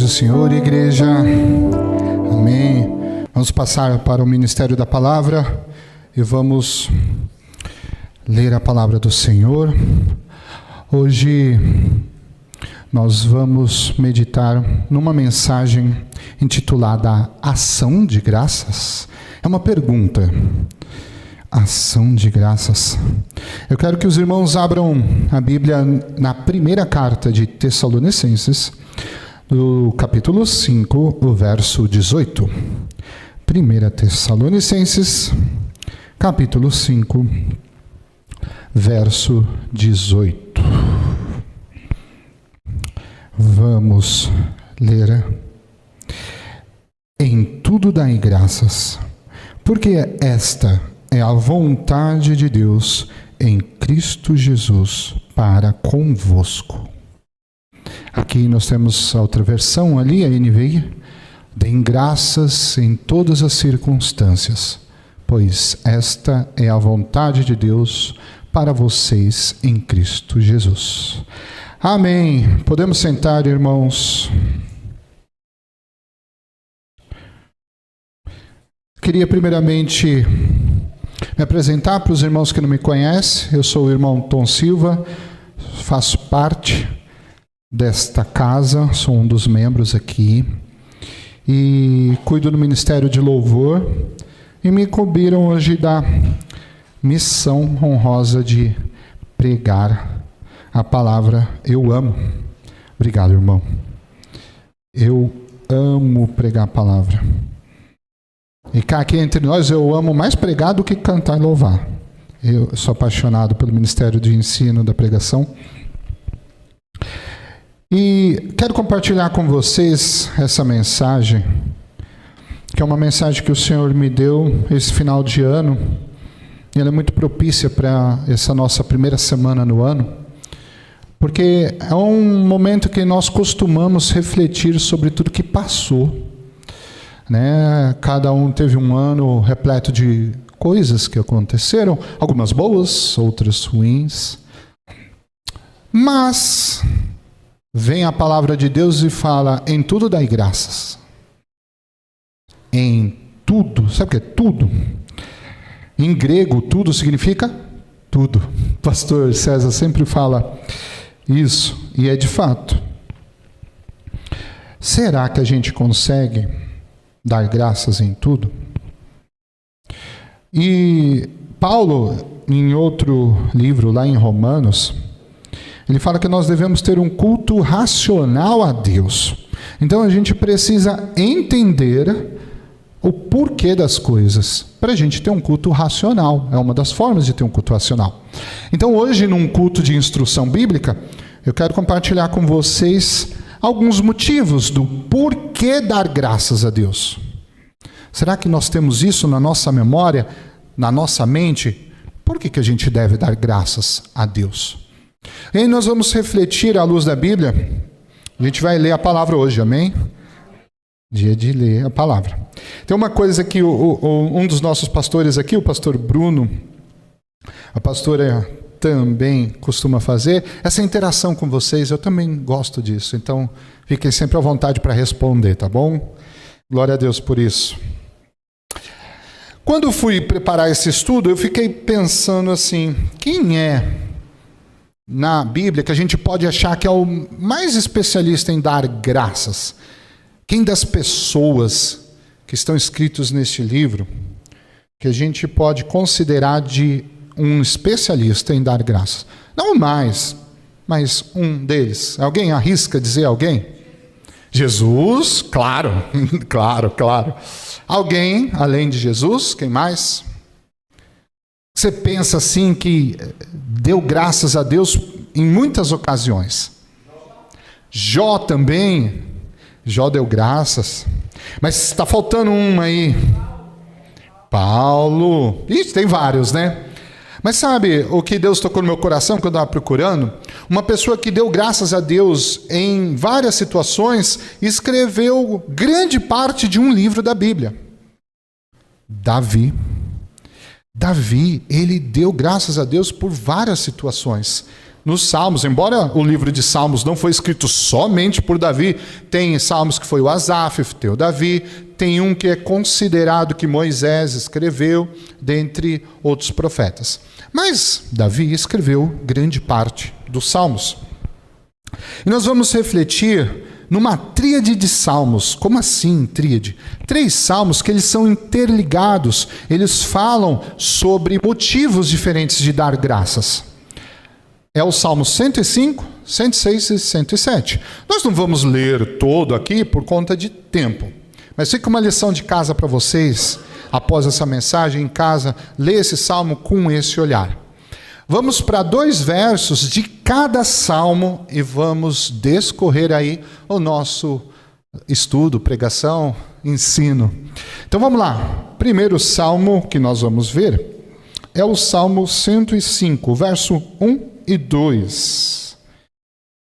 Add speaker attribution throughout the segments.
Speaker 1: Senhor, igreja. Amém. Vamos passar para o ministério da palavra e vamos ler a palavra do Senhor. Hoje nós vamos meditar numa mensagem intitulada Ação de Graças. É uma pergunta. Ação de graças. Eu quero que os irmãos abram a Bíblia na primeira carta de Tessalonicenses, no capítulo 5, o verso 18. 1 Tessalonicenses, capítulo 5, verso 18. Vamos ler. Em tudo dai graças, porque esta é a vontade de Deus em Cristo Jesus para convosco. Aqui nós temos a outra versão ali, a NVI. Deem graças em todas as circunstâncias, pois esta é a vontade de Deus para vocês em Cristo Jesus. Amém. Podemos sentar, irmãos. Queria primeiramente me apresentar para os irmãos que não me conhecem. Eu sou o irmão Tom Silva, faço parte desta casa, sou um dos membros aqui e cuido do Ministério de Louvor e me incumbiram hoje da missão honrosa de pregar a palavra. Eu amo. Obrigado, irmão. Eu amo pregar a palavra. E cá aqui entre nós eu amo mais pregar do que cantar e louvar. Eu sou apaixonado pelo Ministério de Ensino da Pregação. E quero compartilhar com vocês essa mensagem, que é uma mensagem que o Senhor me deu esse final de ano. E ela é muito propícia para essa nossa primeira semana no ano, porque é um momento que nós costumamos refletir sobre tudo que passou. Né? Cada um teve um ano repleto de coisas que aconteceram, algumas boas, outras ruins. Mas vem a palavra de Deus e fala: em tudo dai graças. Em tudo. Sabe o que é tudo? Em grego, tudo significa tudo. O pastor César sempre fala isso, e é de fato. Será que a gente consegue dar graças em tudo? E Paulo, em outro livro, lá em Romanos, ele fala que nós devemos ter um culto racional a Deus. Então a gente precisa entender o porquê das coisas, para a gente ter um culto racional. É uma das formas de ter um culto racional. Então hoje, num culto de instrução bíblica, eu quero compartilhar com vocês alguns motivos do porquê dar graças a Deus. Será que nós temos isso na nossa memória, na nossa mente? Por que a gente deve dar graças a Deus? E aí nós vamos refletir à luz da Bíblia. A gente vai ler a palavra hoje, amém? Dia de ler a palavra. Tem uma coisa que um dos nossos pastores aqui, o pastor Bruno, a pastora também costuma fazer, essa interação com vocês. Eu também gosto disso, então fiquem sempre à vontade para responder, tá bom? Glória a Deus por isso. Quando fui preparar esse estudo, eu fiquei pensando assim: quem é na Bíblia que a gente pode achar que é o mais especialista em dar graças? Quem das pessoas que estão escritos neste livro que a gente pode considerar de um especialista em dar graças? Não mais, mas um deles. Alguém arrisca dizer alguém? Jesus, claro, claro. Alguém além de Jesus? Quem mais? Você pensa assim que deu graças a Deus em muitas ocasiões. Jó também. Jó deu graças. Mas está faltando um aí. Paulo. Ixi, tem vários, né? Mas sabe o que Deus tocou no meu coração quando eu estava procurando? Uma pessoa que deu graças a Deus em várias situações e escreveu grande parte de um livro da Bíblia. Davi, ele deu graças a Deus por várias situações. nos Salmos, embora o livro de Salmos não foi escrito somente por Davi, tem salmos que foi o Asaf, tem o Davi, tem um que é considerado que Moisés escreveu, dentre outros profetas. Mas Davi escreveu grande parte dos salmos. E nós vamos refletir numa tríade de salmos. Como assim tríade? 3 salmos que eles são interligados, eles falam sobre motivos diferentes de dar graças. É o Salmo 105, 106 e 107. Nós não vamos ler todo aqui por conta de tempo, mas fica uma lição de casa para vocês, após essa mensagem em casa, lê esse salmo com esse olhar. Vamos para 2 versos de cada salmo e vamos descorrer aí o nosso estudo, pregação, ensino. Então vamos lá. Primeiro salmo que nós vamos ver é o Salmo 105, verso 1 e 2.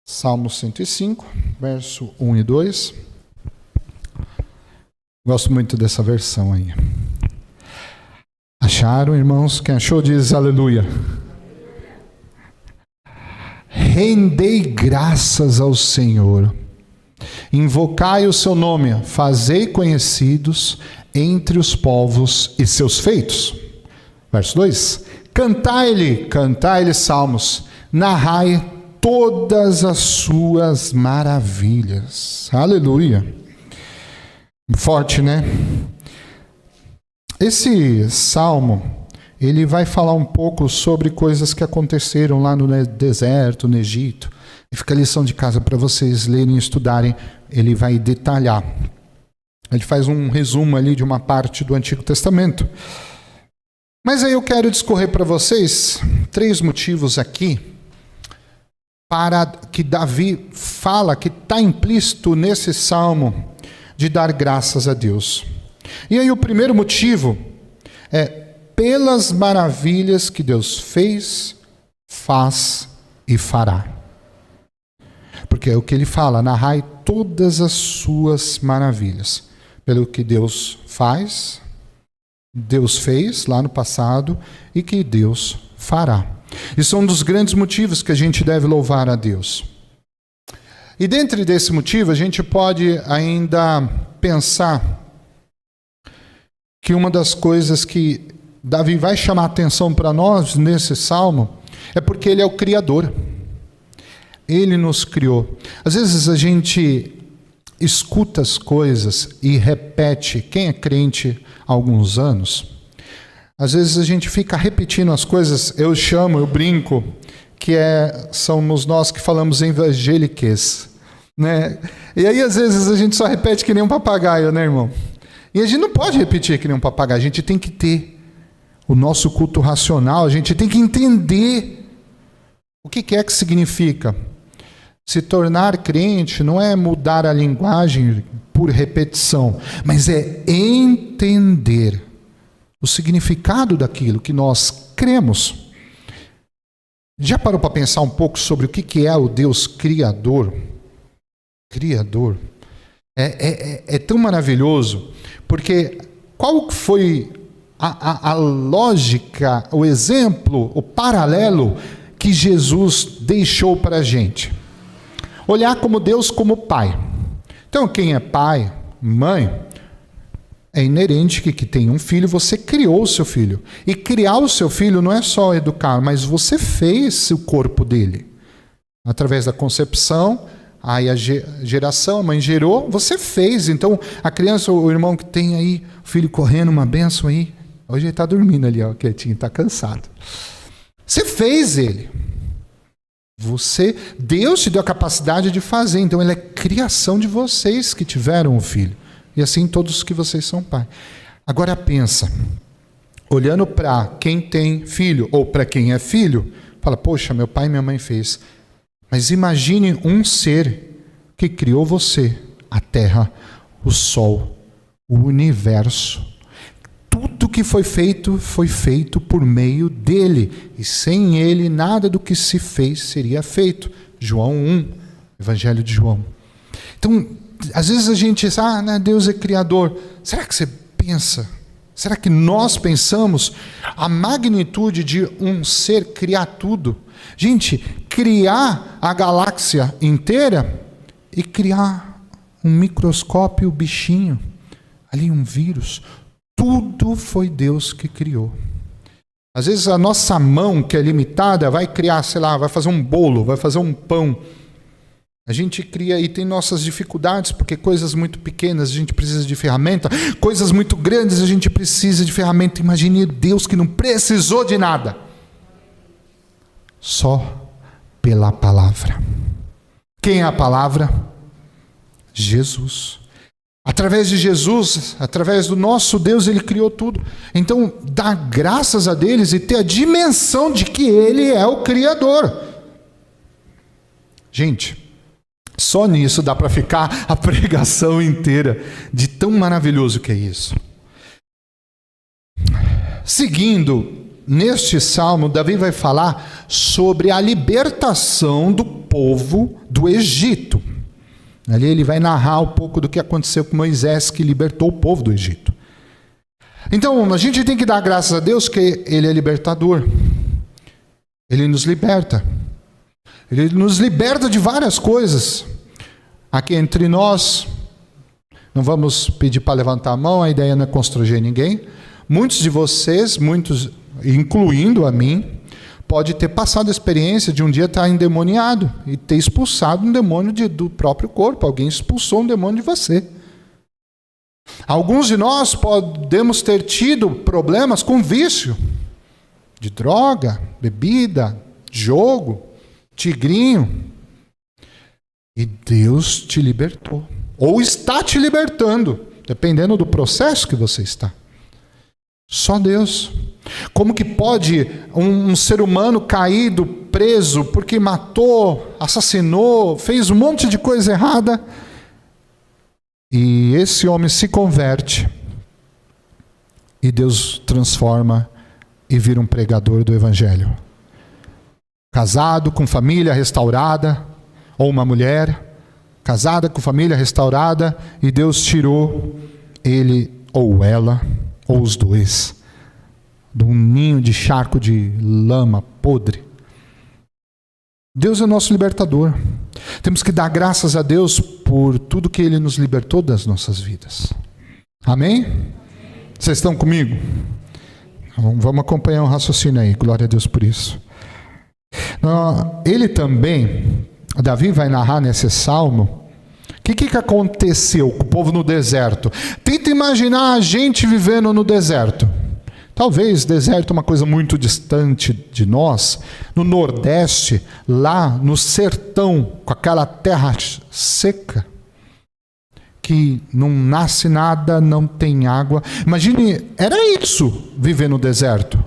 Speaker 1: Salmo 105, verso 1 e 2. Gosto muito dessa versão aí. Acharam, irmãos? Quem achou diz aleluia. Rendei graças ao Senhor, invocai o seu nome, fazei conhecidos entre os povos e seus feitos. Verso 2: cantai-lhe salmos, narrai todas as suas maravilhas. Aleluia. Forte, né? Esse salmo, ele vai falar um pouco sobre coisas que aconteceram lá no deserto, no Egito. E fica a lição de casa para vocês lerem e estudarem. Ele vai detalhar. Ele faz um resumo ali de uma parte do Antigo Testamento. Mas aí eu quero discorrer para vocês 3 motivos aqui para que Davi fala, que está implícito nesse salmo, de dar graças a Deus. E aí o primeiro motivo é pelas maravilhas que Deus fez, faz e fará. Porque é o que ele fala, narrai todas as suas maravilhas. Pelo que Deus faz, Deus fez lá no passado e que Deus fará. Isso é um dos grandes motivos que a gente deve louvar a Deus. E dentro desse motivo, a gente pode ainda pensar que uma das coisas que Davi vai chamar a atenção para nós nesse salmo é porque ele é o Criador. Ele nos criou. Às vezes a gente escuta as coisas e repete. Quem é crente há alguns anos, às vezes a gente fica repetindo as coisas. Eu brinco, que somos nós que falamos evangeliques, né? E aí às vezes a gente só repete que nem um papagaio, né, irmão? E a gente não pode repetir que nem um papagaio. A gente tem que ter o nosso culto racional, a gente tem que entender o que é que significa. Se tornar crente não é mudar a linguagem por repetição, mas é entender o significado daquilo que nós cremos. Já parou para pensar um pouco sobre o que é o Deus Criador? Criador. É tão maravilhoso, porque qual foi a lógica, o exemplo, o paralelo que Jesus deixou para a gente? Olhar como Deus como Pai. Então, quem é pai, mãe, é inerente que tem um filho, você criou o seu filho. E criar o seu filho não é só educar, mas você fez o corpo dele. Através da concepção, aí a geração, a mãe gerou, você fez. Então, a criança, o irmão que tem aí, o filho correndo, uma bênção aí. Hoje ele está dormindo ali, ó, quietinho, está cansado. Você fez ele. Deus te deu a capacidade de fazer. Então, ele é criação de vocês que tiveram o filho. E assim todos que vocês são pai. Agora pensa, olhando para quem tem filho, ou para quem é filho, fala, poxa, meu pai e minha mãe fez. Mas imagine um ser que criou você, a terra, o sol, o universo. Tudo que foi feito por meio dele. E sem ele, nada do que se fez seria feito. João 1, Evangelho de João. Então, às vezes a gente diz, né, Deus é criador. Será que você pensa? Será que nós pensamos a magnitude de um ser criar tudo? Gente, criar a galáxia inteira e criar um microscópio bichinho, ali um vírus. Tudo foi Deus que criou. Às vezes a nossa mão, que é limitada, vai criar, sei lá, vai fazer um bolo, vai fazer um pão. A gente cria e tem nossas dificuldades, porque coisas muito pequenas a gente precisa de ferramenta, coisas muito grandes a gente precisa de ferramenta. Imagine Deus que não precisou de nada. Só pela palavra. Quem é a palavra? Jesus. Através de Jesus, através do nosso Deus, Ele criou tudo. Então, dá graças a Deus e ter a dimensão de que Ele é o Criador. Gente, só nisso dá para ficar a pregação inteira, de tão maravilhoso que é isso. Seguindo, neste salmo, Davi vai falar sobre a libertação do povo do Egito. Ali ele vai narrar um pouco do que aconteceu com Moisés, que libertou o povo do Egito. Então, a gente tem que dar graças a Deus que Ele é libertador. Ele nos liberta. Ele nos liberta de várias coisas. Aqui entre nós, não vamos pedir para levantar a mão, a ideia não é constranger ninguém. Muitos de vocês, muitos, incluindo a mim, pode ter passado a experiência de um dia estar endemoniado e ter expulsado um demônio do próprio corpo. Alguém expulsou um demônio de você. Alguns de nós podemos ter tido problemas com vício, de droga, bebida, jogo, tigrinho. E Deus te libertou. Ou está te libertando, dependendo do processo que você está. Só Deus. Como que pode um ser humano caído, preso, porque matou, assassinou, fez um monte de coisa errada, e esse homem se converte, e Deus transforma e vira um pregador do Evangelho. Casado, com família restaurada, ou uma mulher casada com família restaurada, e Deus tirou ele ou ela, ou os dois, de um ninho de charco de lama podre. Deus é nosso libertador. Temos que dar graças a Deus por tudo que Ele nos libertou das nossas vidas. Amém? Vocês estão comigo? Vamos acompanhar um raciocínio aí. Glória a Deus por isso. Ele também, Davi vai narrar nesse salmo, o que aconteceu com o povo no deserto. Tenta imaginar a gente vivendo no deserto. Talvez deserto é uma coisa muito distante de nós. No Nordeste, lá no sertão, com aquela terra seca, que não nasce nada, não tem água. Imagine, era isso, viver no deserto.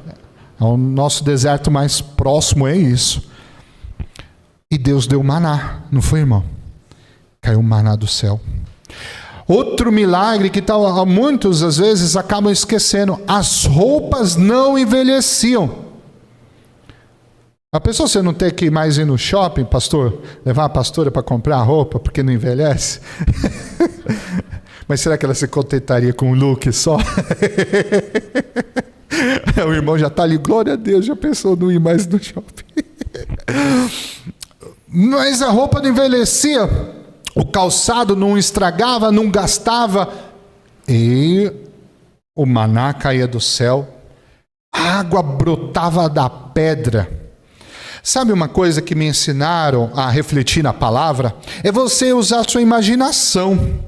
Speaker 1: O nosso deserto mais próximo é isso. E Deus deu maná, não foi, irmão? Caiu maná do céu. Outro milagre que muitos às vezes acabam esquecendo: as roupas não envelheciam. A pessoa, você não tem que mais ir no shopping, pastor, levar a pastora para comprar roupa porque não envelhece? Mas será que ela se contentaria com um look só? O irmão já está ali, glória a Deus, já pensou não ir mais no shopping. Mas a roupa não envelhecia. O calçado não estragava, não gastava. E o maná caía do céu. A água brotava da pedra. Sabe uma coisa que me ensinaram a refletir na palavra? É você usar a sua imaginação.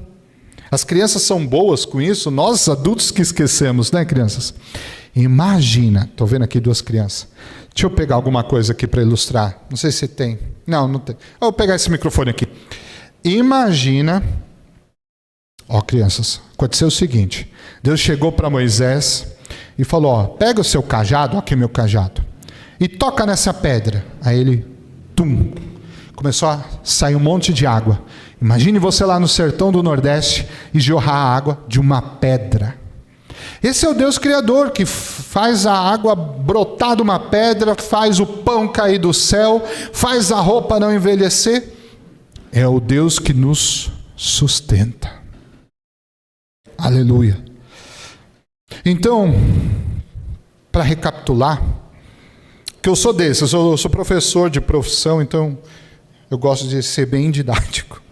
Speaker 1: As crianças são boas com isso. Nós adultos que esquecemos, né, crianças? Imagina. Estou vendo aqui duas crianças. Deixa eu pegar alguma coisa aqui para ilustrar. Não sei se tem. Não, não tem. Eu vou pegar esse microfone aqui. Imagina, crianças, aconteceu o seguinte: Deus chegou para Moisés e falou: pega o seu cajado, aqui o meu cajado, e toca nessa pedra. Aí ele, começou a sair um monte de água. Imagine você lá no sertão do Nordeste e jorrar a água de uma pedra. Esse é o Deus Criador, que faz a água brotar de uma pedra, faz o pão cair do céu, faz a roupa não envelhecer. É o Deus que nos sustenta. Aleluia. Então, para recapitular, que eu sou desse, eu sou professor de profissão, então eu gosto de ser bem didático.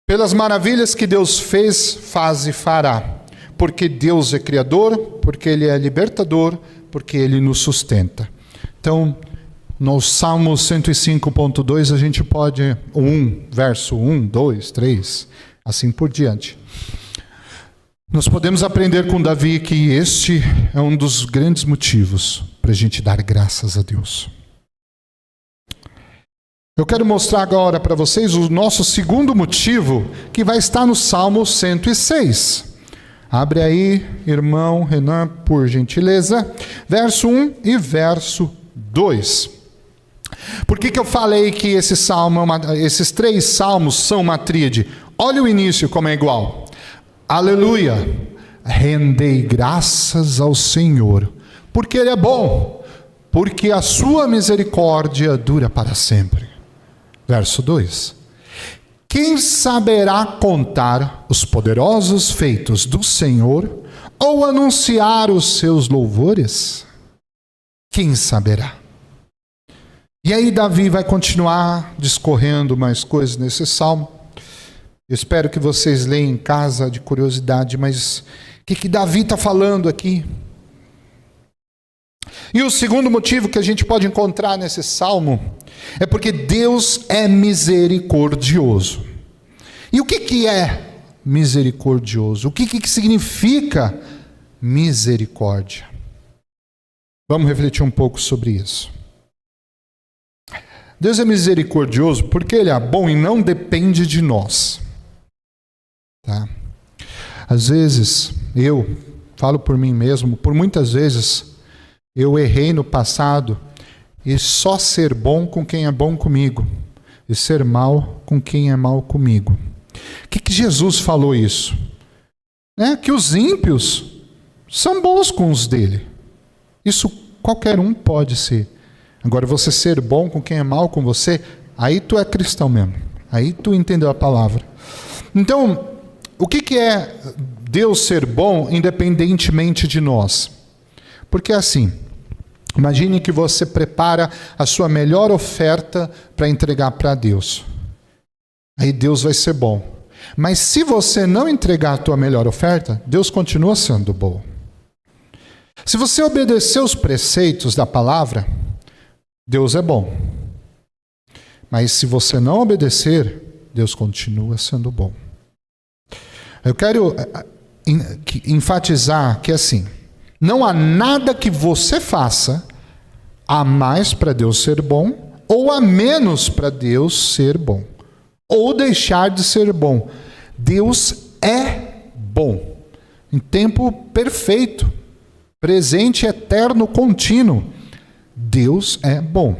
Speaker 1: Pelas maravilhas que Deus fez, faz e fará. Porque Deus é criador, porque Ele é libertador, porque Ele nos sustenta. Então, no Salmo 105.2, a gente pode, verso 1, 2, 3, assim por diante. Nós podemos aprender com Davi que este é um dos grandes motivos para a gente dar graças a Deus. Eu quero mostrar agora para vocês o nosso segundo motivo, que vai estar no Salmo 106. Abre aí, irmão Renan, por gentileza, verso 1 e verso 2. Por que eu falei que esses 3 salmos são uma tríade? Olha o início como é igual. Aleluia! Rendei graças ao Senhor, porque Ele é bom, porque a sua misericórdia dura para sempre. Verso 2. Quem saberá contar os poderosos feitos do Senhor ou anunciar os seus louvores? Quem saberá? E aí Davi vai continuar discorrendo mais coisas nesse salmo. Eu espero que vocês leiam em casa de curiosidade, mas o que Davi está falando aqui? E o segundo motivo que a gente pode encontrar nesse salmo é porque Deus é misericordioso. E o que é misericordioso? O que significa misericórdia? Vamos refletir um pouco sobre isso. Deus é misericordioso porque Ele é bom e não depende de nós. Tá? Às vezes, eu falo por mim mesmo, por muitas vezes eu errei no passado e só ser bom com quem é bom comigo e ser mal com quem é mal comigo. O que Jesus falou isso? Que os ímpios são bons com os dele. Isso qualquer um pode ser. Agora, você ser bom com quem é mal com você, aí tu é cristão mesmo. Aí tu entendeu a palavra. Então, o que é Deus ser bom independentemente de nós? Porque assim, imagine que você prepara a sua melhor oferta para entregar para Deus. Aí Deus vai ser bom. Mas se você não entregar a tua melhor oferta, Deus continua sendo bom. Se você obedecer os preceitos da palavra, Deus é bom. Mas se você não obedecer, Deus continua sendo bom. Eu quero enfatizar que assim, não há nada que você faça a mais para Deus ser bom, ou a menos para Deus ser bom, ou deixar de ser bom. Deus é bom, em tempo perfeito, presente, eterno, contínuo. Deus é bom.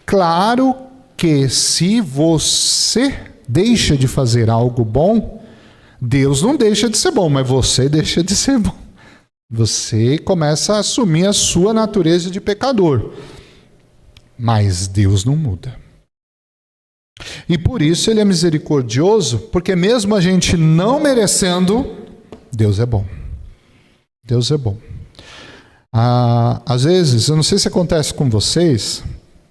Speaker 1: Claro que se você deixa de fazer algo bom, Deus não deixa de ser bom, mas você deixa de ser bom. Você começa a assumir a sua natureza de pecador. Mas Deus não muda. E por isso Ele é misericordioso, porque mesmo a gente não merecendo, Deus é bom. Deus é bom. Às vezes, eu não sei se acontece com vocês,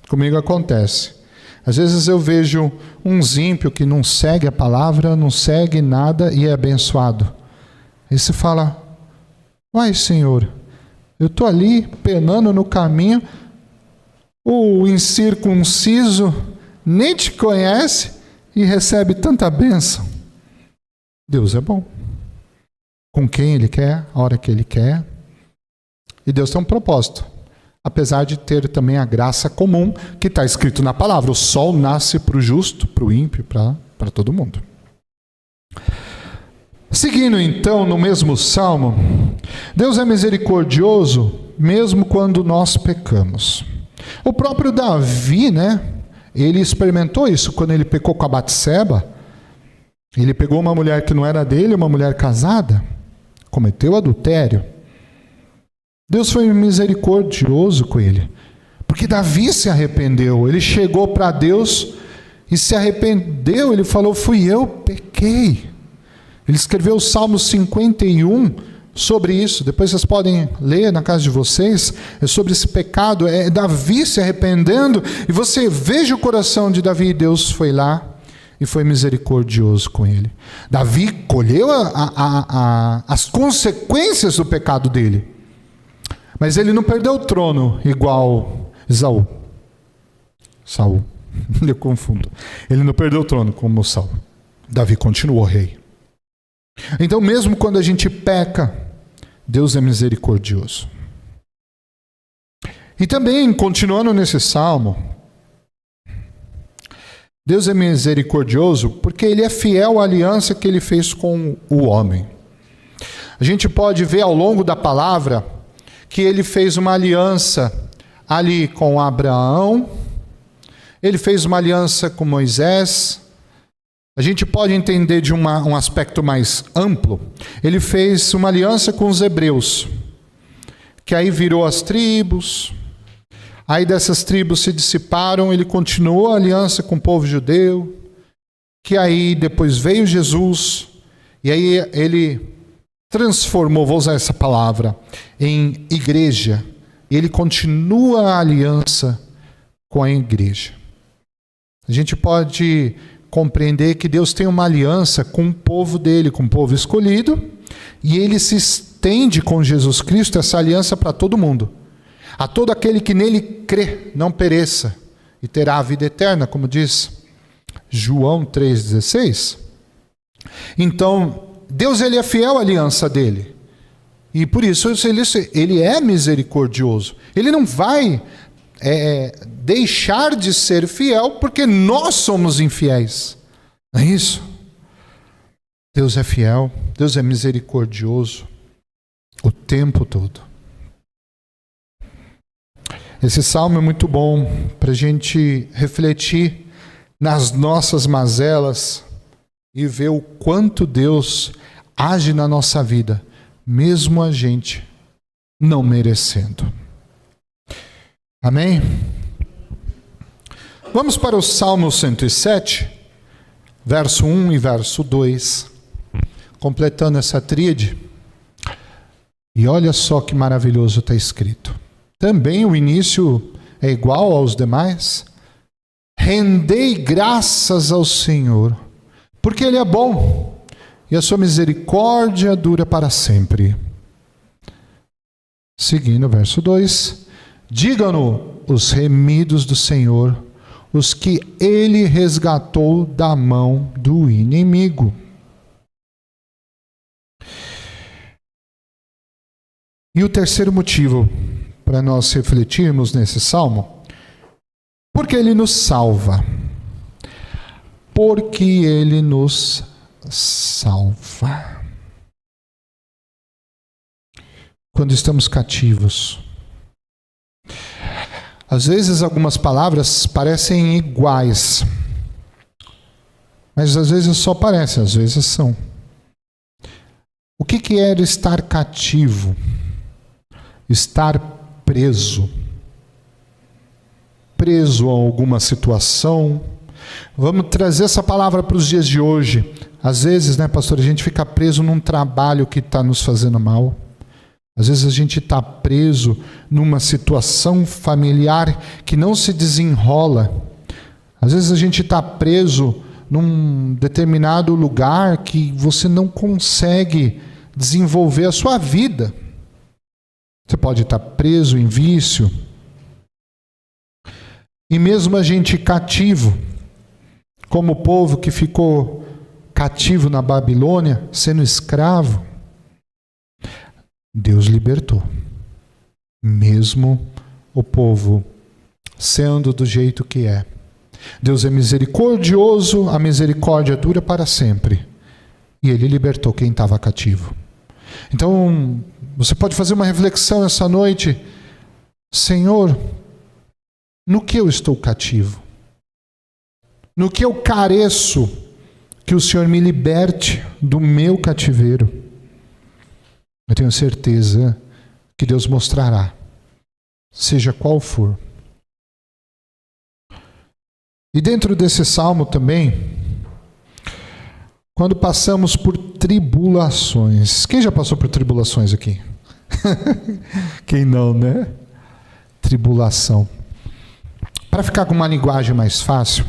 Speaker 1: comigo acontece. Às vezes eu vejo um ímpio que não segue a palavra, não segue nada e é abençoado. Aí você fala, uai Senhor, eu estou ali penando no caminho, o incircunciso nem te conhece e recebe tanta bênção. Deus é bom. Com quem Ele quer, a hora que Ele quer. E Deus tem um propósito. Apesar de ter também a graça comum que está escrito na palavra. O sol nasce para o justo, para o ímpio, para todo mundo. Seguindo então no mesmo salmo, Deus é misericordioso mesmo quando nós pecamos. O próprio Davi, ele experimentou isso quando ele pecou com a Batseba. Ele pegou uma mulher que não era dele, uma mulher casada, cometeu adultério. Deus foi misericordioso com ele, porque Davi se arrependeu. Ele chegou para Deus e se arrependeu. Ele falou, fui eu, pequei. Ele escreveu o Salmo 51 sobre isso. Depois vocês podem ler na casa de vocês, é sobre esse pecado, é Davi se arrependendo, e você veja o coração de Davi, Deus foi lá e foi misericordioso com ele. Davi colheu as consequências do pecado dele, mas ele não perdeu o trono igual Saul. Eu confundo. Ele não perdeu o trono como Saul. Davi continuou rei. Então, mesmo quando a gente peca, Deus é misericordioso. E também, continuando nesse salmo, Deus é misericordioso porque Ele é fiel à aliança que Ele fez com o homem. A gente pode ver ao longo da palavra que Ele fez uma aliança ali com Abraão, Ele fez uma aliança com Moisés. A gente pode entender de um aspecto mais amplo. Ele fez uma aliança com os hebreus, que aí virou as tribos. Aí dessas tribos se dissiparam, ele continuou a aliança com o povo judeu, que aí depois veio Jesus, e aí ele transformou, vou usar essa palavra, em igreja. E ele continua a aliança com a igreja. A gente pode compreender que Deus tem uma aliança com o povo dele, com o povo escolhido, e ele se estende com Jesus Cristo essa aliança para todo mundo. A todo aquele que nele crê, não pereça, e terá a vida eterna, como diz João 3,16. Então, Deus ele é fiel à aliança dele. E por isso ele é misericordioso. Ele não vai deixar de ser fiel porque nós somos infiéis. Não é isso? Deus é fiel, Deus é misericordioso o tempo todo. Esse salmo é muito bom para a gente refletir nas nossas mazelas e ver o quanto Deus age na nossa vida, mesmo a gente não merecendo. Amém? Vamos para o Salmo 107, verso 1 e verso 2, completando essa tríade. E olha só que maravilhoso está escrito. Também o início é igual aos demais. Rendei graças ao Senhor, porque Ele é bom, e a sua misericórdia dura para sempre. Seguindo o verso 2. Digam-no os remidos do Senhor, os que Ele resgatou da mão do inimigo. E o terceiro motivo para nós refletirmos nesse salmo, porque Ele nos salva. Porque Ele nos salva. Quando estamos cativos. Às vezes algumas palavras parecem iguais, mas às vezes só parecem, às vezes são. O que é estar cativo? Estar preso. Preso a alguma situação. Vamos trazer essa palavra para os dias de hoje. Às vezes, pastor, a gente fica preso num trabalho que está nos fazendo mal. Às vezes a gente está preso numa situação familiar que não se desenrola. Às vezes a gente está preso num determinado lugar que você não consegue desenvolver a sua vida. Você pode estar preso em vício. E mesmo a gente cativo, como o povo que ficou cativo na Babilônia, sendo escravo, Deus libertou. Mesmo o povo sendo do jeito que é. Deus é misericordioso, a misericórdia dura para sempre. E Ele libertou quem estava cativo. Então, você pode fazer uma reflexão essa noite. Senhor, no que eu estou cativo? No que eu careço que o Senhor me liberte do meu cativeiro? Eu tenho certeza que Deus mostrará, seja qual for. E dentro desse salmo também, quando passamos por tribulações. Quem já passou por tribulações aqui? Quem não, né? Tribulação. Para ficar com uma linguagem mais fácil,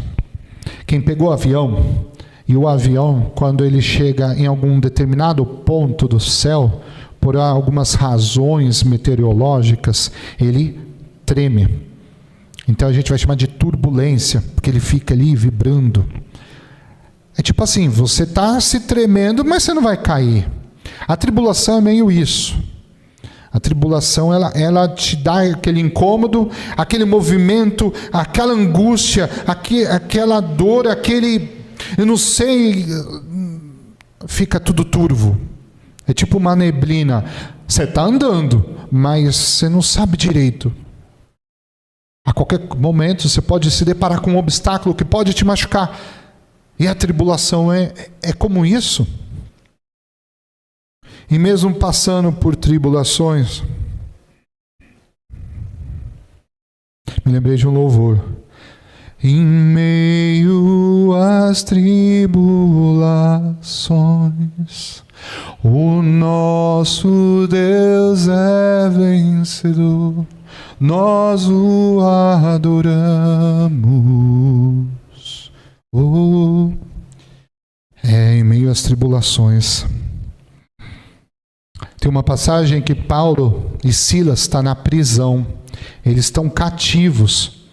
Speaker 1: quem pegou avião, e o avião, quando ele chega em algum determinado ponto do céu, por algumas razões meteorológicas, ele treme. Então a gente vai chamar de turbulência, porque ele fica ali vibrando. É tipo assim, você está se tremendo, mas você não vai cair. A tribulação é meio isso. A tribulação, ela te dá aquele incômodo, aquele movimento, aquela angústia, aquela dor, eu não sei, fica tudo turvo. É tipo uma neblina. Você está andando, mas você não sabe direito. A qualquer momento você pode se deparar com um obstáculo que pode te machucar. E a tribulação é como isso. E mesmo passando por tribulações, me lembrei de um louvor. Em meio às tribulações, o nosso Deus é vencedor, nós o adoramos. Em meio às tribulações. Tem uma passagem que Paulo e Silas estão na prisão. Eles estão cativos.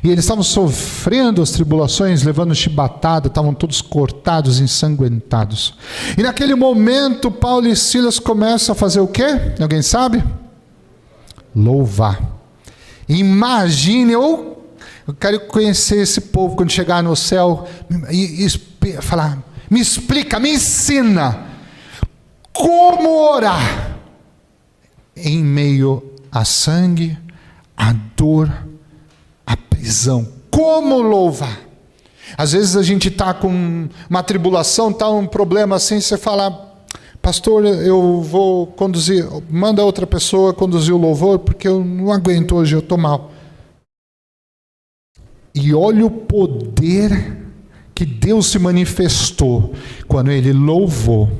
Speaker 1: E eles estavam sofrendo as tribulações, levando chibatada, estavam todos cortados, ensanguentados. E naquele momento, Paulo e Silas começam a fazer o quê? Alguém sabe? Louvar. Imagine, eu quero conhecer esse povo quando chegar no céu e falar, me explica, me ensina como orar em meio a sangue, a dor, a prisão. Como louvar? Às vezes a gente está com uma tribulação, está um problema assim, você fala, pastor, eu vou conduzir, manda outra pessoa conduzir o louvor, porque eu não aguento hoje, eu estou mal. E olha o poder que Deus se manifestou quando ele louvou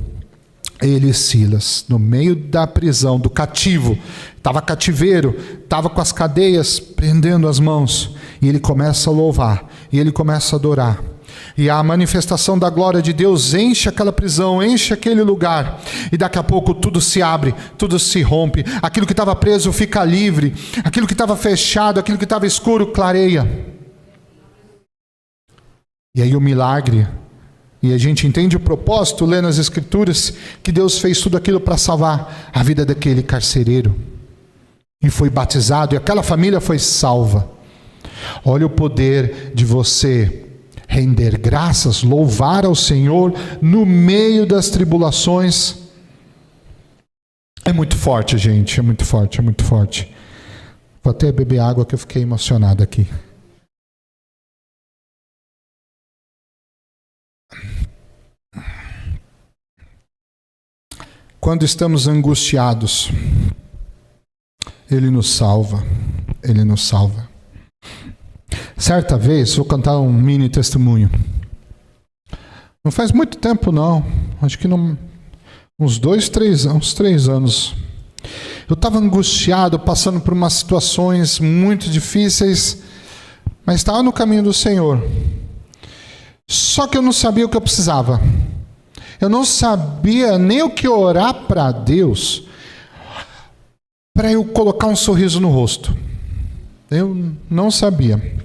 Speaker 1: ele e Silas, no meio da prisão, do cativo. Estava cativeiro, estava com as cadeias prendendo as mãos. E ele começa a louvar, e ele começa a adorar. E a manifestação da glória de Deus enche aquela prisão, enche aquele lugar. E daqui a pouco tudo se abre, tudo se rompe. Aquilo que estava preso fica livre. Aquilo que estava fechado, aquilo que estava escuro, clareia. E aí o milagre. E a gente entende o propósito, lendo as Escrituras, que Deus fez tudo aquilo para salvar a vida daquele carcereiro. E foi batizado, e aquela família foi salva. Olha o poder de você render graças, louvar ao Senhor no meio das tribulações. É muito forte, gente, é muito forte, é muito forte. Vou até beber água que eu fiquei emocionado aqui. Quando estamos angustiados, Ele nos salva. Ele nos salva. Certa vez, vou contar um mini testemunho. Não faz muito tempo não, acho que uns 3 anos. Eu estava angustiado, passando por umas situações muito difíceis, mas estava no caminho do Senhor. Só que eu não sabia o que eu precisava. Eu não sabia nem o que orar para Deus, para eu colocar um sorriso no rosto. Eu não sabia.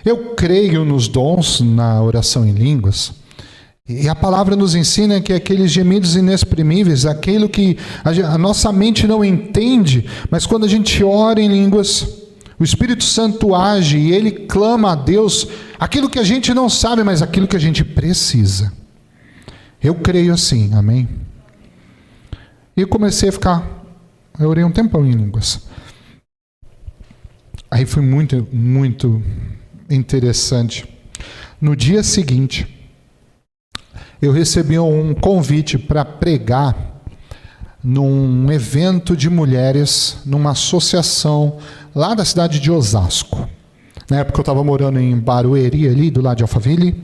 Speaker 1: Eu creio nos dons, na oração em línguas, e a palavra nos ensina que aqueles gemidos inexprimíveis, aquilo que a nossa mente não entende, mas quando a gente ora em línguas, o Espírito Santo age e ele clama a Deus aquilo que a gente não sabe, mas aquilo que a gente precisa. Eu creio assim, amém? E eu comecei a eu orei um tempão em línguas. Aí foi muito, muito interessante. No dia seguinte, eu recebi um convite para pregar num evento de mulheres, numa associação lá da cidade de Osasco. Na época eu estava morando em Barueri, ali do lado de Alphaville.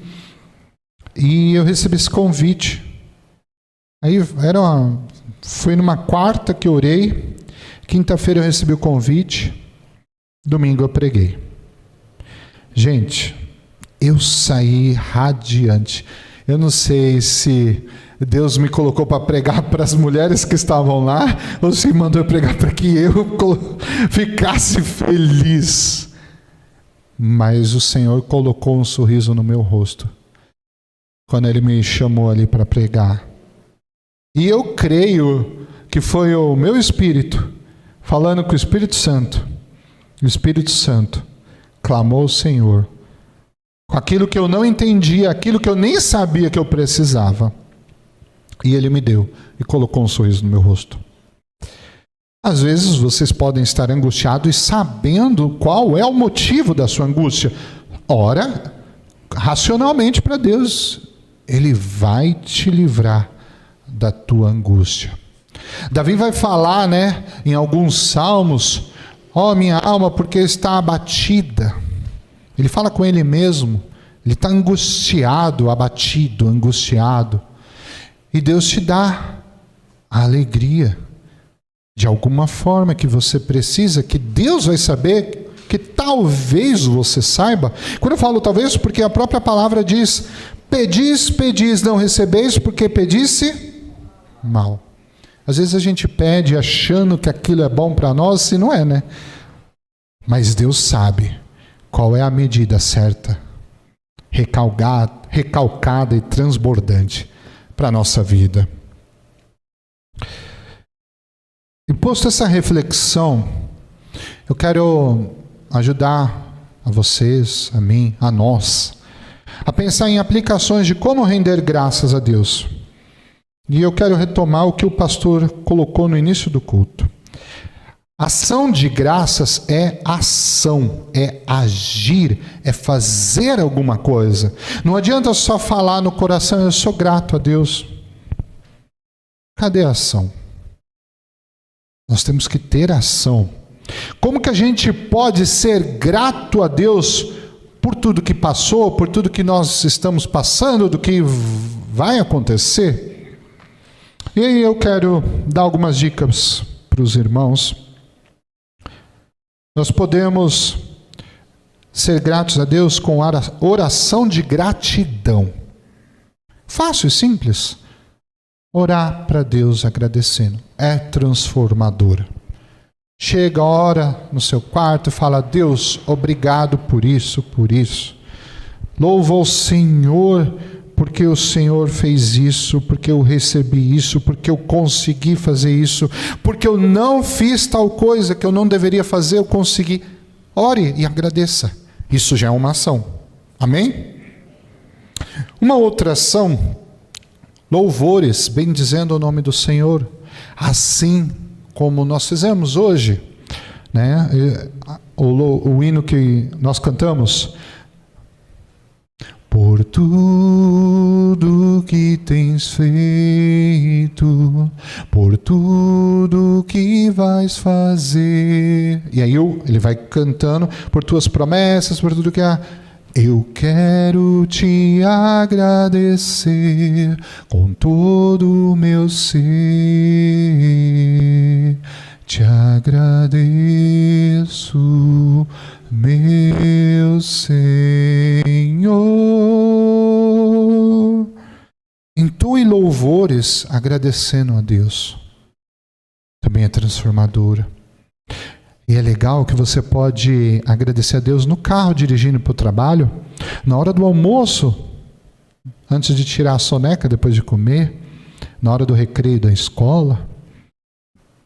Speaker 1: E eu recebi esse convite. Aí foi numa quarta que eu orei, quinta-feira eu recebi o convite, domingo eu preguei. Gente, eu saí radiante. Eu não sei se Deus me colocou para pregar para as mulheres que estavam lá, ou se mandou eu pregar para que eu ficasse feliz. Mas o Senhor colocou um sorriso no meu rosto quando Ele me chamou ali para pregar. E eu creio que foi o meu Espírito falando com o Espírito Santo. O Espírito Santo clamou ao Senhor com aquilo que eu não entendia, aquilo que eu nem sabia que eu precisava. E Ele me deu e colocou um sorriso no meu rosto. Às vezes vocês podem estar angustiados e sabendo qual é o motivo da sua angústia. Ora racionalmente para Deus. Ele vai te livrar da tua angústia. Davi vai falar, em alguns salmos, minha alma, porque está abatida. Ele fala com ele mesmo, ele está angustiado, abatido, angustiado. E Deus te dá a alegria, de alguma forma que você precisa, que Deus vai saber, que talvez você saiba. Quando eu falo talvez, porque a própria palavra diz, pedis, pedis, não recebeis, porque pedisse mal. Às vezes a gente pede achando que aquilo é bom para nós, e não é, Mas Deus sabe qual é a medida certa, recalcada e transbordante para a nossa vida. E posto essa reflexão, eu quero ajudar a vocês, a mim, a nós, a pensar em aplicações de como render graças a Deus. E eu quero retomar o que o pastor colocou no início do culto. Ação de graças é ação, é agir, é fazer alguma coisa. Não adianta só falar no coração, eu sou grato a Deus. Cadê a ação? Nós temos que ter ação. Como que a gente pode ser grato a Deus por tudo que passou, por tudo que nós estamos passando, do que vai acontecer? E aí eu quero dar algumas dicas para os irmãos. Nós podemos ser gratos a Deus com oração de gratidão. Fácil e simples. Orar para Deus agradecendo. É transformadora. Chega a hora no seu quarto e fala, Deus, obrigado por isso, por isso. Louvo ao Senhor, porque o Senhor fez isso, porque eu recebi isso, porque eu consegui fazer isso, porque eu não fiz tal coisa que eu não deveria fazer, eu consegui. Ore e agradeça. Isso já é uma ação. Amém? Uma outra ação, louvores, bendizendo o nome do Senhor, assim como nós fizemos hoje, o hino que nós cantamos. Por tudo que tens feito, por tudo que vais fazer. E aí ele vai cantando, por tuas promessas, por tudo que há. Eu quero te agradecer com todo o meu ser. Te agradeço, meu Senhor. Entoe louvores agradecendo a Deus. Também é transformadora. E é legal que você pode agradecer a Deus no carro, dirigindo para o trabalho, na hora do almoço, antes de tirar a soneca depois de comer, na hora do recreio da escola,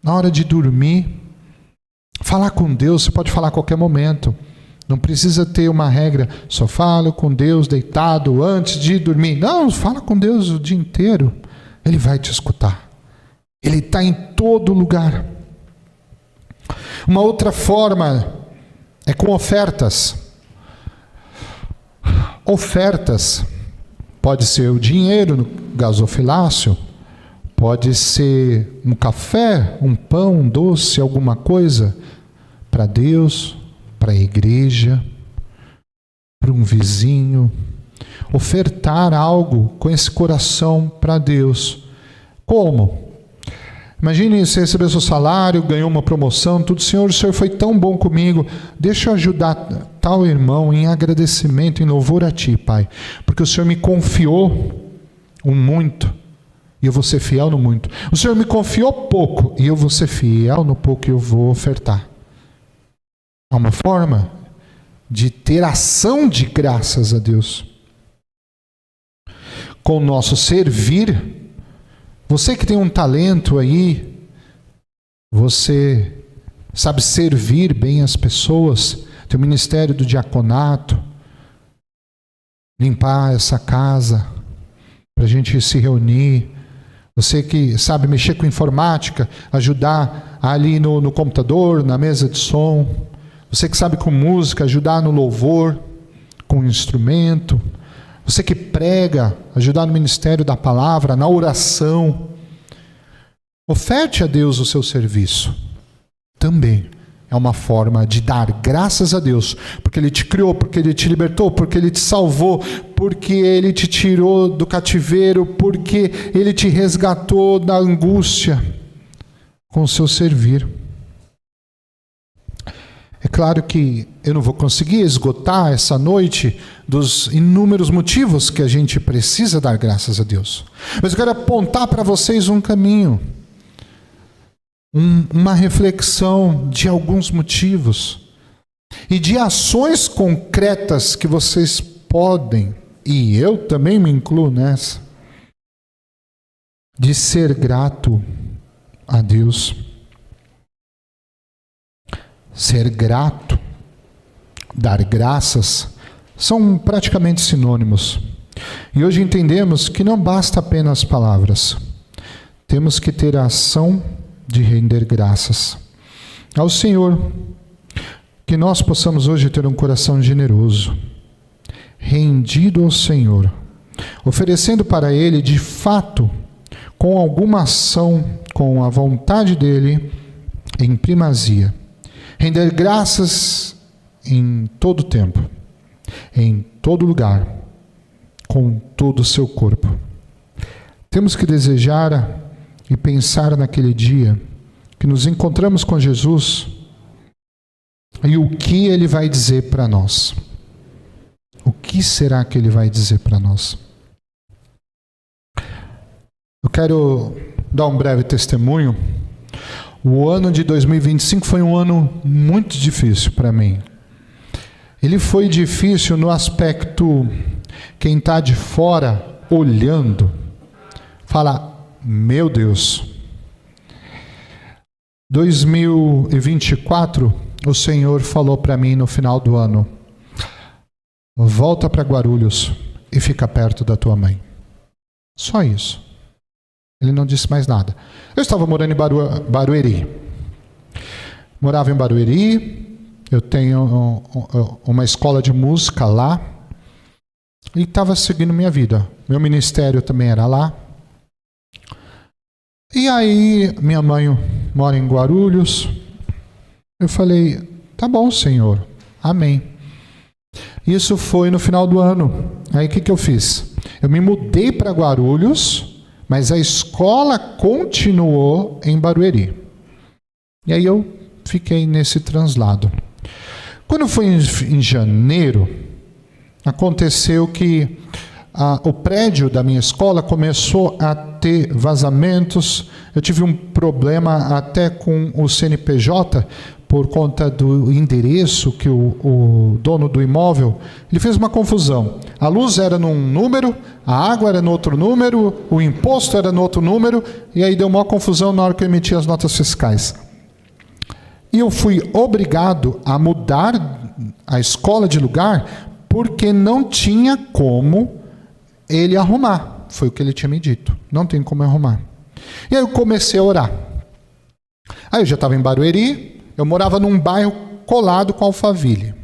Speaker 1: na hora de dormir. Falar com Deus, você pode falar a qualquer momento. Não precisa ter uma regra, só falo com Deus deitado antes de dormir. Não, fala com Deus o dia inteiro. Ele vai te escutar. Ele está em todo lugar. Uma outra forma é com ofertas. Ofertas. Pode ser o dinheiro no gasofilácio, pode ser um café, um pão, um doce, alguma coisa para Deus, para a igreja, para um vizinho. ofertar algo com esse coração para Deus. Como? Imagine você recebeu seu salário, ganhou uma promoção, tudo. Senhor, o Senhor foi tão bom comigo. Deixa eu ajudar tal irmão em agradecimento, em louvor a Ti, Pai. Porque o Senhor me confiou um muito e eu vou ser fiel no muito. O Senhor me confiou pouco e eu vou ser fiel no pouco que eu vou ofertar. É uma forma de ter ação de graças a Deus. Com o nosso servir, você que tem um talento aí, você sabe servir bem as pessoas, tem o ministério do diaconato, limpar essa casa, para a gente se reunir. Você que sabe mexer com informática, ajudar ali no computador, na mesa de som. Você que sabe com música, ajudar no louvor, com instrumento. Você que prega, ajudar no ministério da palavra, na oração. Oferte a Deus o seu serviço. Também é uma forma de dar graças a Deus, porque Ele te criou, porque Ele te libertou, porque Ele te salvou, porque Ele te tirou do cativeiro, porque Ele te resgatou da angústia com o seu servir. É claro que eu não vou conseguir esgotar essa noite dos inúmeros motivos que a gente precisa dar graças a Deus. Mas eu quero apontar para vocês um caminho, uma reflexão de alguns motivos e de ações concretas que vocês podem, e eu também me incluo nessa, de ser grato a Deus. Ser grato, dar graças, são praticamente sinônimos. E hoje entendemos que não basta apenas palavras. Temos que ter a ação de render graças ao Senhor. Que nós possamos hoje ter um coração generoso, rendido ao Senhor, oferecendo para Ele, de fato, com alguma ação, com a vontade dEle, em primazia. Render graças em todo tempo, em todo lugar, com todo o seu corpo. Temos que desejar e pensar naquele dia que nos encontramos com Jesus e o que Ele vai dizer para nós. O que será que Ele vai dizer para nós? Eu quero dar um breve testemunho. O ano de 2025 foi um ano muito difícil para mim. Ele foi difícil no aspecto, quem está de fora olhando, fala, meu Deus. 2024, o Senhor falou para mim no final do ano, volta para Guarulhos e fica perto da tua mãe. Só isso. Ele não disse mais nada. Eu estava morando em Barueri. Morava em Barueri. Eu tenho uma escola de música lá. E estava seguindo minha vida. Meu ministério também era lá. E aí, minha mãe mora em Guarulhos. Eu falei, tá bom, Senhor. Amém. Isso foi no final do ano. Aí o que eu fiz? Eu me mudei para Guarulhos, mas a escola continuou em Barueri. E aí eu fiquei nesse translado. Quando foi em janeiro, aconteceu que o prédio da minha escola começou a ter vazamentos. Eu tive um problema até com o CNPJ, por conta do endereço que o dono do imóvel, ele fez uma confusão. A luz era num número, a água era no outro número, o imposto era no outro número, e aí deu uma confusão na hora que eu emiti as notas fiscais. E eu fui obrigado a mudar a escola de lugar, porque não tinha como ele arrumar. Foi o que ele tinha me dito. Não tem como arrumar. E aí eu comecei a orar. Aí eu já estava em Barueri, eu morava num bairro colado com Alphaville.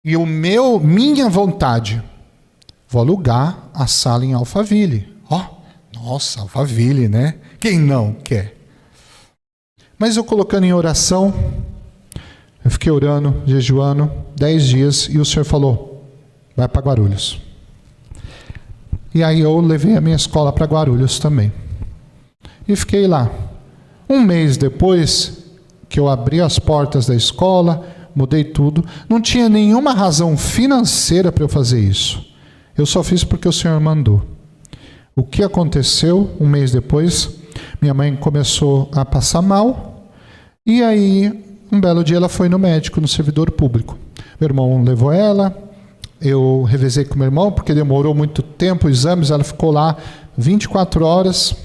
Speaker 1: E minha vontade, vou alugar a sala em Alphaville. Nossa, Alphaville, né? Quem não quer? Mas eu colocando em oração, eu fiquei orando, jejuando, 10 dias, e o Senhor falou, vai para Guarulhos. E aí eu levei a minha escola para Guarulhos também. E fiquei lá. Um mês depois que eu abri as portas da escola, mudei tudo, não tinha nenhuma razão financeira para eu fazer isso. Eu só fiz porque o Senhor mandou. O que aconteceu? Um mês depois, minha mãe começou a passar mal, e aí, um belo dia, ela foi no médico, no servidor público. Meu irmão levou ela, eu revezei com meu irmão, porque demorou muito tempo, exames, ela ficou lá 24 horas,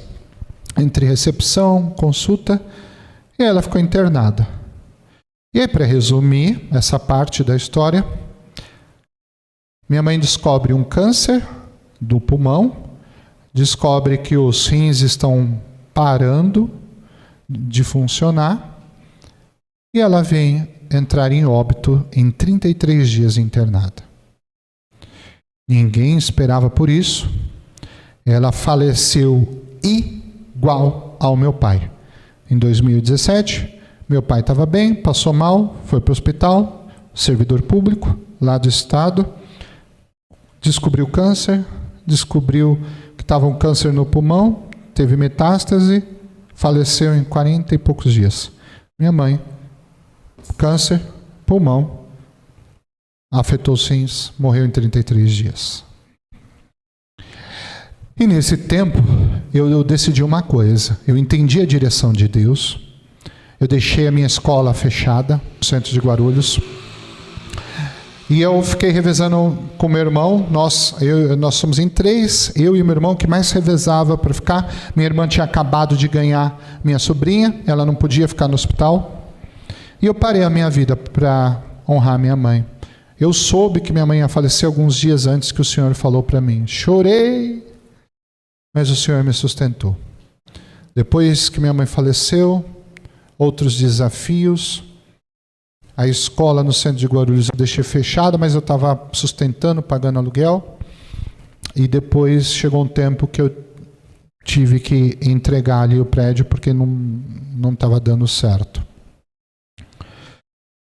Speaker 1: entre recepção, consulta, e ela ficou internada. E aí, para resumir essa parte da história, minha mãe descobre um câncer do pulmão, descobre que os rins estão parando de funcionar, e ela vem entrar em óbito em 33 dias internada. Ninguém esperava por isso. Ela faleceu igual ao meu pai. Em 2017, meu pai estava bem, passou mal, foi para o hospital, servidor público, lá do estado, descobriu câncer, descobriu que estava um câncer no pulmão, teve metástase, faleceu em 40 e poucos dias. Minha mãe, câncer, pulmão, afetou os rins, morreu em 33 dias. E nesse tempo, eu decidi uma coisa. Eu entendi a direção de Deus. Eu deixei a minha escola fechada, no centro de Guarulhos. E eu fiquei revezando com meu irmão. Nós somos em 3, eu e meu irmão que mais revezava para ficar. Minha irmã tinha acabado de ganhar minha sobrinha, ela não podia ficar no hospital. E eu parei a minha vida para honrar minha mãe. Eu soube que minha mãe ia falecer alguns dias antes que o Senhor falou para mim. Chorei, mas o Senhor me sustentou. Depois que minha mãe faleceu, outros desafios. A escola no centro de Guarulhos eu deixei fechada, mas eu estava sustentando, pagando aluguel. E depois chegou um tempo que eu tive que entregar ali o prédio porque não estava dando certo.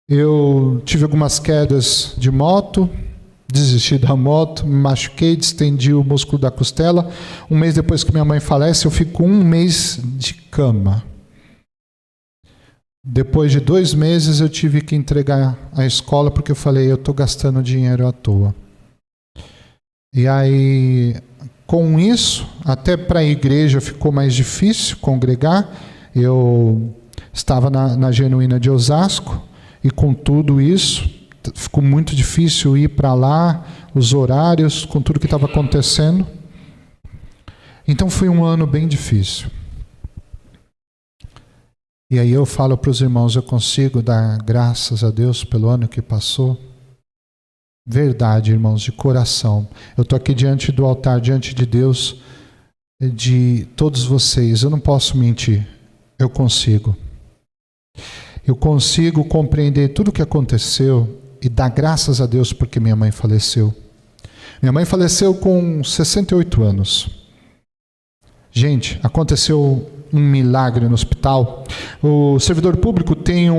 Speaker 1: Eu tive algumas quedas de moto, desisti da moto, me machuquei, distendi o músculo da costela. Um mês depois que minha mãe falece, eu fico 1 mês de cama. Depois de 2 meses eu tive que entregar a escola porque eu falei, eu estou gastando dinheiro à toa. E aí, com isso, até para a igreja ficou mais difícil congregar. Eu estava na Genuína de Osasco e com tudo isso, ficou muito difícil ir para lá, os horários, com tudo que estava acontecendo. Então foi um ano bem difícil. E aí eu falo para os irmãos, eu consigo dar graças a Deus pelo ano que passou? Verdade, irmãos, de coração. Eu estou aqui diante do altar, diante de Deus, de todos vocês. Eu não posso mentir. Eu consigo. Eu consigo compreender tudo o que aconteceu e dar graças a Deus porque minha mãe faleceu. Minha mãe faleceu com 68 anos. Gente, aconteceu um milagre no hospital. O servidor público tem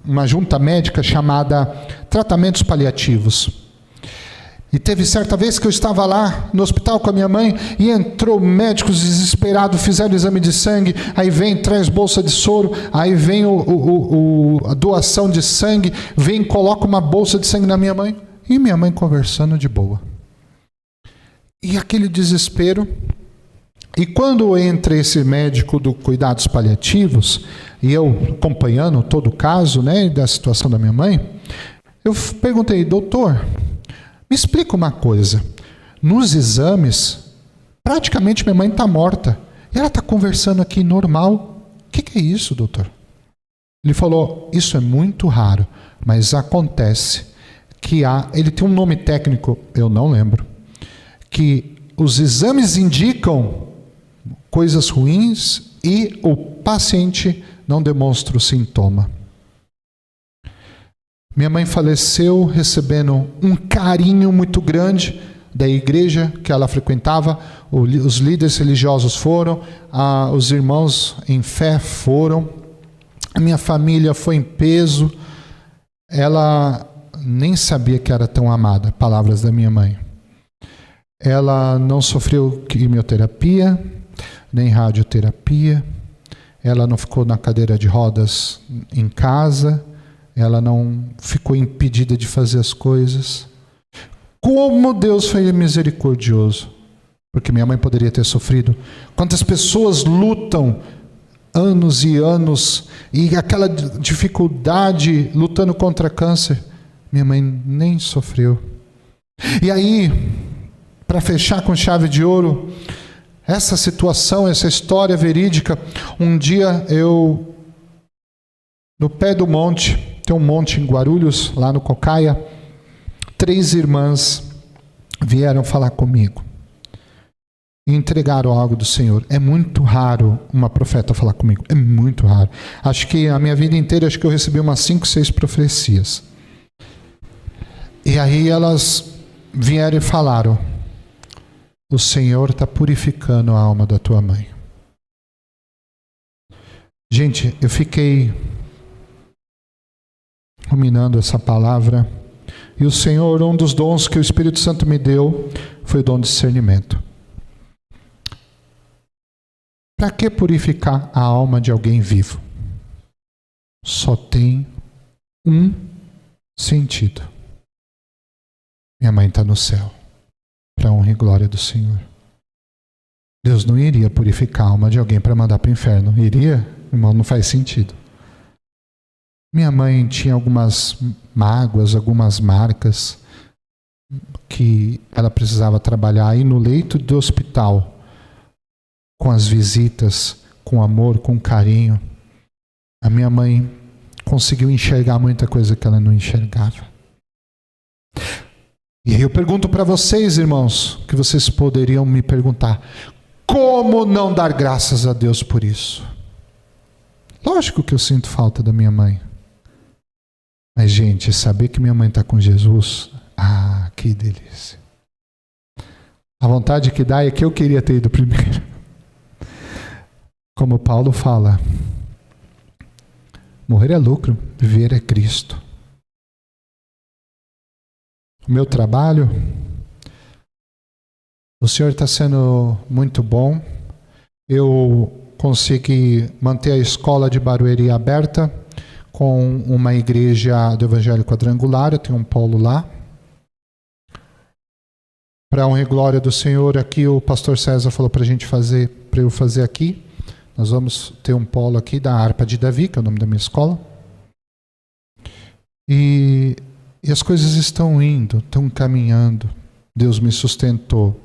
Speaker 1: uma junta médica chamada Tratamentos Paliativos. E teve certa vez que eu estava lá no hospital com a minha mãe e entrou médicos desesperados, fizeram exame de sangue, aí vem, traz bolsa de soro, aí vem a doação de sangue, vem, coloca uma bolsa de sangue na minha mãe. E minha mãe conversando de boa. E aquele desespero. E quando entra esse médico do cuidados paliativos, e eu acompanhando todo o caso, né, da situação da minha mãe, eu perguntei, doutor, me explica uma coisa. Nos exames, praticamente minha mãe está morta. E ela está conversando aqui normal. O que é isso, doutor? Ele falou, isso é muito raro, mas acontece que ele tem um nome técnico, eu não lembro, que os exames indicam coisas ruins e o paciente não demonstra o sintoma. Minha mãe faleceu recebendo um carinho muito grande da igreja que ela frequentava, os líderes religiosos foram, os irmãos em fé foram, a minha família foi em peso, ela nem sabia que era tão amada, palavras da minha mãe. Ela não sofreu quimioterapia, nem radioterapia. Ela não ficou na cadeira de rodas em casa. Ela não ficou impedida de fazer as coisas. Como Deus foi misericordioso. Porque minha mãe poderia ter sofrido. Quantas pessoas lutam anos e anos, e aquela dificuldade lutando contra câncer. Minha mãe nem sofreu. E aí, para fechar com chave de ouro, essa situação, essa história verídica, um dia eu, no pé do monte, tem um monte em Guarulhos, lá no Cocaia, 3 irmãs vieram falar comigo. E entregaram algo do Senhor. É muito raro uma profeta falar comigo. É muito raro. Acho que a minha vida inteira, eu recebi umas 5, 6 profecias. E aí elas vieram e falaram: o Senhor está purificando a alma da tua mãe. Gente, eu fiquei ruminando essa palavra. E o Senhor, um dos dons que o Espírito Santo me deu, foi o dom de discernimento. Para que purificar a alma de alguém vivo? Só tem um sentido. Minha mãe está no céu, para a honra e glória do Senhor. Deus não iria purificar a alma de alguém para mandar para o inferno. Iria? Irmão, não faz sentido. Minha mãe tinha algumas mágoas, algumas marcas que ela precisava trabalhar aí no leito do hospital. Com as visitas, com amor, com carinho. A minha mãe conseguiu enxergar muita coisa que ela não enxergava. E aí eu pergunto para vocês, irmãos, que vocês poderiam me perguntar: como não dar graças a Deus por isso? Lógico que eu sinto falta da minha mãe. Mas, gente, saber que minha mãe está com Jesus, que delícia. A vontade que dá é que eu queria ter ido primeiro. Como Paulo fala, morrer é lucro, viver é Cristo. O meu trabalho, o Senhor está sendo muito bom. Eu consegui manter a escola de Barueri aberta com uma igreja do Evangelho Quadrangular. Eu tenho um polo lá. Para a honra e glória do Senhor, aqui o pastor César falou para a gente fazer, para eu fazer aqui. Nós vamos ter um polo aqui da Harpa de Davi, que é o nome da minha escola. E as coisas estão indo, estão caminhando. Deus me sustentou,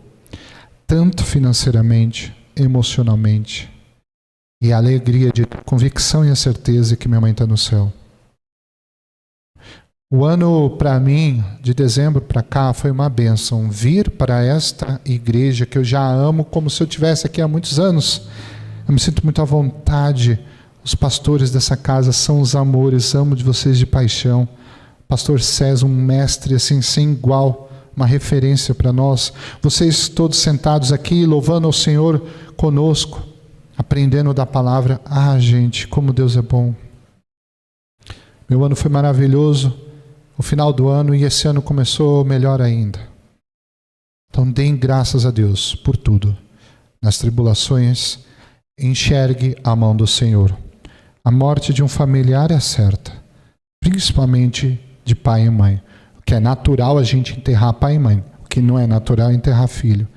Speaker 1: tanto financeiramente, emocionalmente. E a alegria de convicção e a certeza que minha mãe está no céu. O ano, para mim, de dezembro para cá, foi uma bênção. Vir para esta igreja que eu já amo como se eu estivesse aqui há muitos anos. Eu me sinto muito à vontade. Os pastores dessa casa são os amores, amo de vocês de paixão. Pastor César, um mestre assim, sem igual, uma referência para nós. Vocês todos sentados aqui, louvando ao Senhor conosco, aprendendo da palavra. Gente, como Deus é bom. Meu ano foi maravilhoso, o final do ano, e esse ano começou melhor ainda. Então deem graças a Deus por tudo. Nas tribulações, enxergue a mão do Senhor. A morte de um familiar é certa, principalmente de pai e mãe. O que é natural a gente enterrar pai e mãe. O que não é natural é enterrar filho.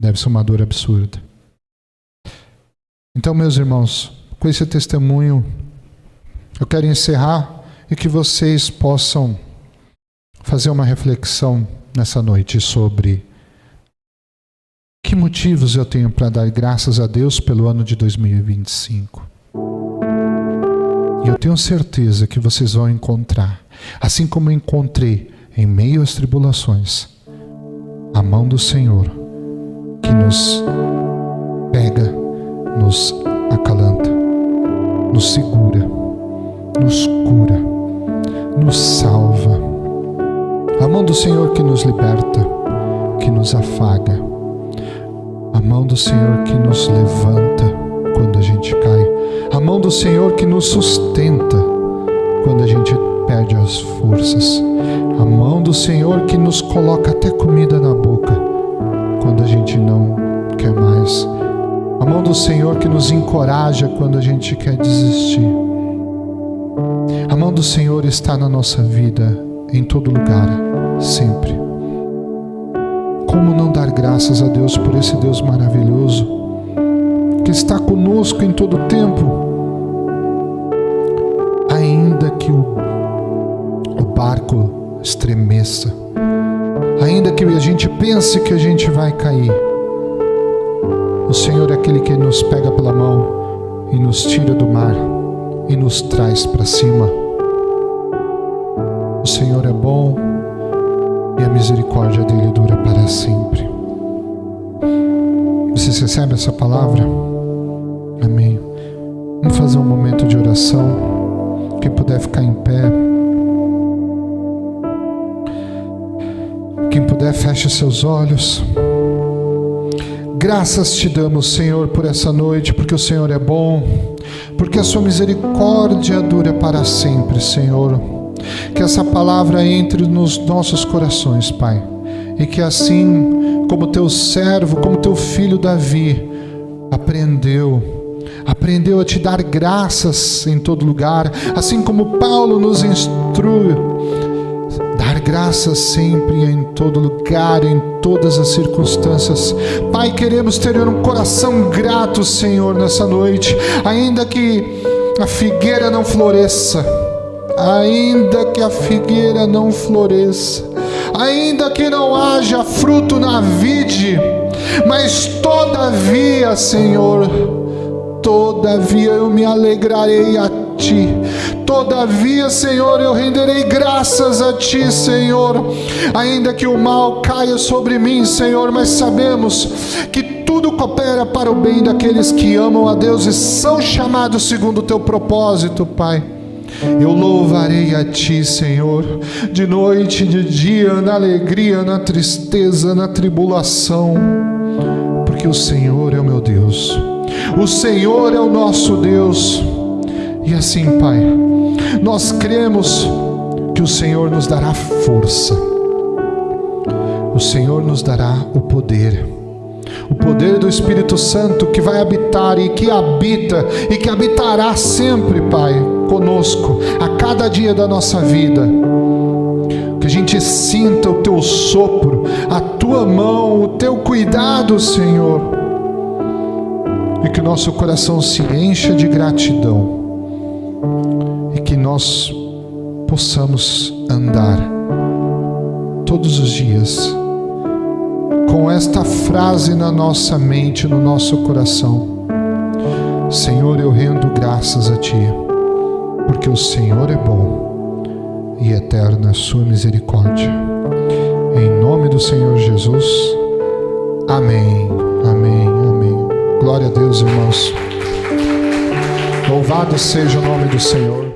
Speaker 1: Deve ser uma dor absurda. Então, meus irmãos, com esse testemunho, eu quero encerrar e que vocês possam fazer uma reflexão nessa noite sobre que motivos eu tenho para dar graças a Deus pelo ano de 2025. E eu tenho certeza que vocês vão encontrar, assim como eu encontrei em meio às tribulações, a mão do Senhor que nos pega, nos acalanta, nos segura, nos cura, nos salva. A mão do Senhor que nos liberta, que nos afaga. A mão do Senhor que nos levanta quando a gente cai. A mão do Senhor que nos sustenta quando a gente perde as forças. A mão do Senhor que nos coloca até comida na boca quando a gente não quer mais. A mão do Senhor que nos encoraja quando a gente quer desistir. A mão do Senhor está na nossa vida, em todo lugar, sempre. Como não dar graças a Deus por esse Deus maravilhoso, que está conosco em todo o tempo, ainda que o barco estremeça, ainda que a gente pense que a gente vai cair, o Senhor é aquele que nos pega pela mão e nos tira do mar e nos traz para cima. O Senhor é bom e a misericórdia dele dura para sempre. Você recebe essa palavra? Amém. Vamos fazer um momento de oração. Quem puder ficar em pé. Quem puder, feche seus olhos. Graças te damos, Senhor, por essa noite, porque o Senhor é bom, porque a sua misericórdia dura para sempre, Senhor. Que essa palavra entre nos nossos corações, Pai, e que assim como teu servo, como teu filho Davi aprendeu a te dar graças em todo lugar, assim como Paulo nos instrui, dar graças sempre, em todo lugar, em todas as circunstâncias. Pai, queremos ter um coração grato, Senhor, nessa noite, ainda que a figueira não floresça, ainda que a figueira não floresça, ainda que não haja fruto na vide, mas todavia, Senhor, todavia eu me alegrarei a Ti. Todavia, Senhor, eu renderei graças a Ti, Senhor. Ainda que o mal caia sobre mim, Senhor, mas sabemos que tudo coopera para o bem daqueles que amam a Deus e são chamados segundo o Teu propósito, Pai. Eu louvarei a Ti, Senhor, de noite e de dia, na alegria, na tristeza, na tribulação, porque o Senhor é o meu Deus, o Senhor é o nosso Deus. E assim, Pai, nós cremos que o Senhor nos dará força, o Senhor nos dará o poder do Espírito Santo que vai habitar e que habita e que habitará sempre, Pai, conosco, a cada dia da nossa vida. Que a gente sinta o Teu sopro, a Tua mão, o Teu cuidado, Senhor, e que o nosso coração se encha de gratidão e que nós possamos andar todos os dias com esta frase na nossa mente, no nosso coração: Senhor, eu rendo graças a Ti, porque o Senhor é bom e eterna a sua misericórdia. Em nome do Senhor Jesus, amém, amém, amém. Glória a Deus, irmãos. Louvado seja o nome do Senhor.